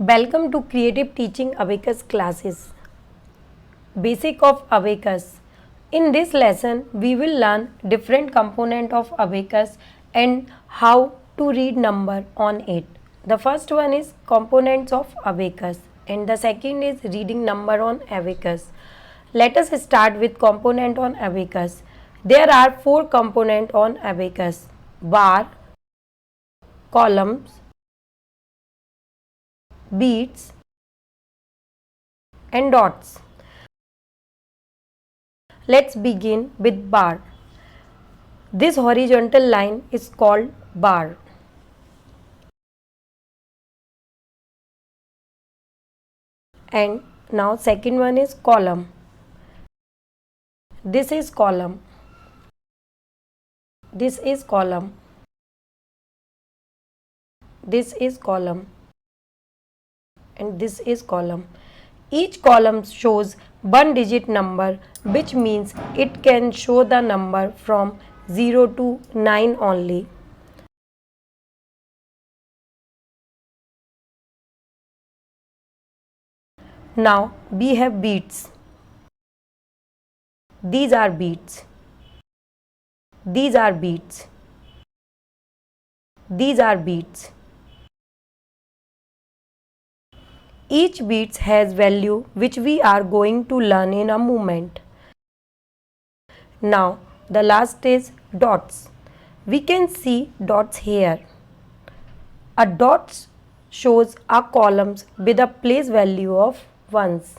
Welcome to Creative Teaching Abacus classes. Basic of Abacus. In this lesson, we will learn different component of Abacus and how to read number on it. The first one is components of Abacus and the second is reading number on Abacus. Let us start with component on Abacus. There are four components on Abacus: bar, columns, beats and dots. Let's begin with bar. This horizontal line is called bar. And now second one is column. This is column. This is column. This is column. And this is column. Each column shows one digit number, which means it can show the number from 0 to 9 only. Now we have beats. These are beats. These are beats. These are beats. Each beat has value which we are going to learn in a moment. Now the last is dots. We can see dots here. A dot shows a columns with a place value of ones.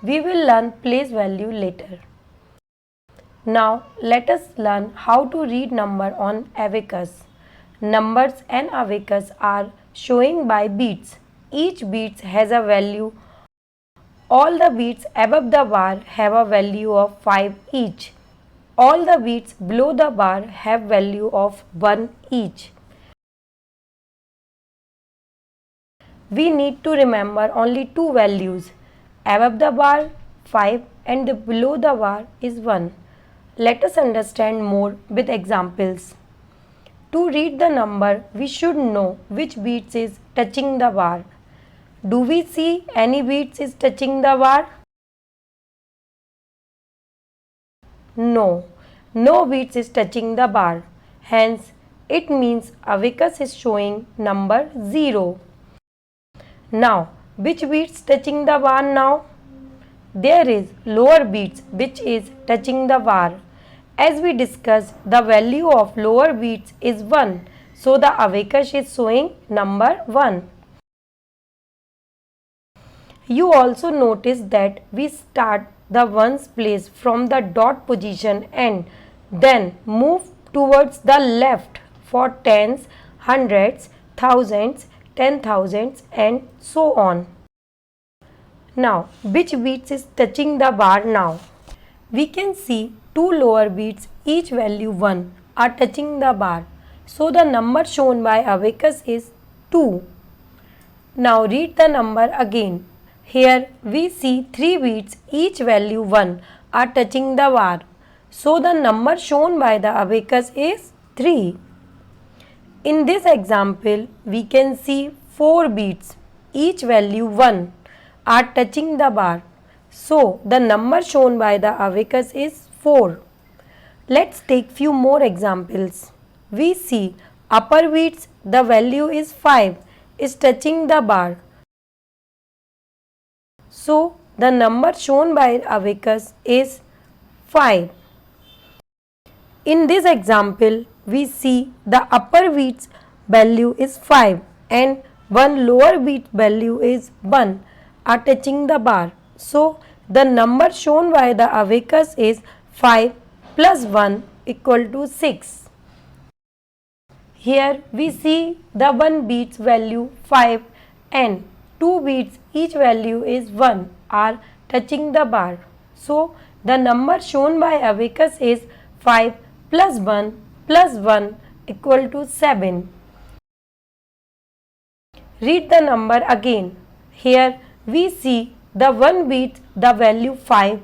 We will learn place value later. Now let us learn how to read number on Abacus. Numbers and Abacus are showing by beats. Each beat has a value. All the beats above the bar have a value of 5 each. All the beats below the bar have value of 1 each. We need to remember only two values. Above the bar 5 and below the bar is 1. Let us understand more with examples. To read the number, we should know which beats is touching the bar. Do we see any beats is touching the bar? No, no beats is touching the bar. Hence, it means Abacus is showing number 0. Now, which beats touching the bar now? There is lower beats which is touching the bar. As we discussed, the value of lower beats is 1. So, the Abacus is showing number 1. You also notice that we start the ones place from the dot position and then move towards the left for tens, hundreds, thousands, 10,000s and so on. Now, which beats is touching the bar now? We can see two lower beats, each value 1, are touching the bar. So, the number shown by Abacus is 2. Now, read the number again. Here we see 3 beats, each value 1, are touching the bar. So, the number shown by the Abacus is 3. In this example, we can see 4 beats, each value 1, are touching the bar. So, the number shown by the Abacus is 4. Let's take few more examples. We see upper beats, the value is 5, is touching the bar. So, the number shown by Abacus is 5. In this example, we see the upper beats value is 5 and one lower beat value is 1 are touching the bar. So, the number shown by the Abacus is 5 plus 1 equal to 6. Here we see the 1 beats value 5 and 2 beats each value is 1 are touching the bar. So, the number shown by Abacus is 5 plus 1 equal to 7. Read the number again. Here we see the 1 beat the value 5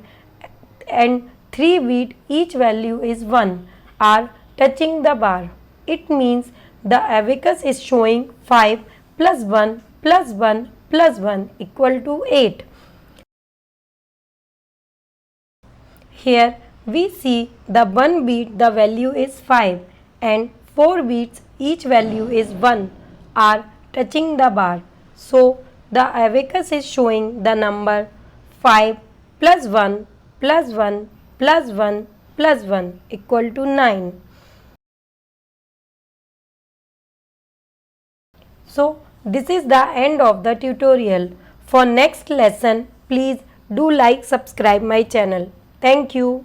and 3 beat each value is 1 are touching the bar. It means the Abacus is showing 5 plus 1 plus 1 equal to 8. Here we see the 1 bit the value is 5 and 4 bits each value is 1 are touching the bar. So the abacus is showing the number 5 plus 1 plus 1 plus 1 plus 1 equal to 9. So this is the end of the tutorial. For next lesson, please do like, subscribe my channel. Thank you.